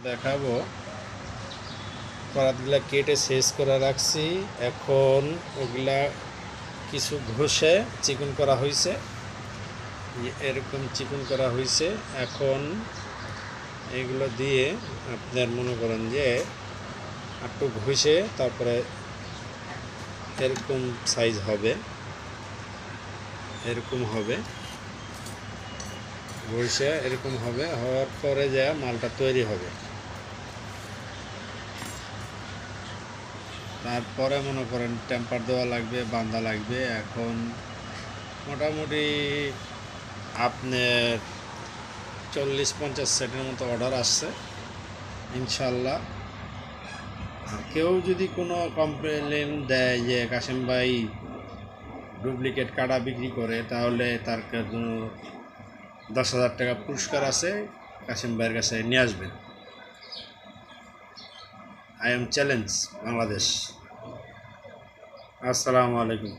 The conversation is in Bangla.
দেখাবো করাতগুলা কেটে শেষ করে রাখছি। এখন ওগুলা কিছু ঘষে চিকন করা হয়েছে, এরকম চিকন করা হয়েছে। এখন এগুলো দিয়ে আপনার মনে করেন যে একটু ঘষে তারপরে এরকম সাইজ হবে, এরকম হবে, ঘষে এরকম হবে, হওয়ার পরে যা মালটা তৈরি হবে। তারপরে মনে করেন টেম্পার দেওয়া লাগবে, বাঁধা লাগবে। এখন মোটামুটি আপনার 40-50 সেটের মতো অর্ডার আসছে ইনশাল্লাহ। আর কেউ যদি কোনো কমপ্লেন দেয় যে কাশেম ভাই ডুপ্লিকেট কাটা বিক্রি করে, তাহলে তার জন্য 10,000 টাকা পুরস্কার আছে, কাশেম ভাইয়ের কাছে নিয়ে আসবেন। I am challenge Bangladesh. আসসালামু আলাইকুম।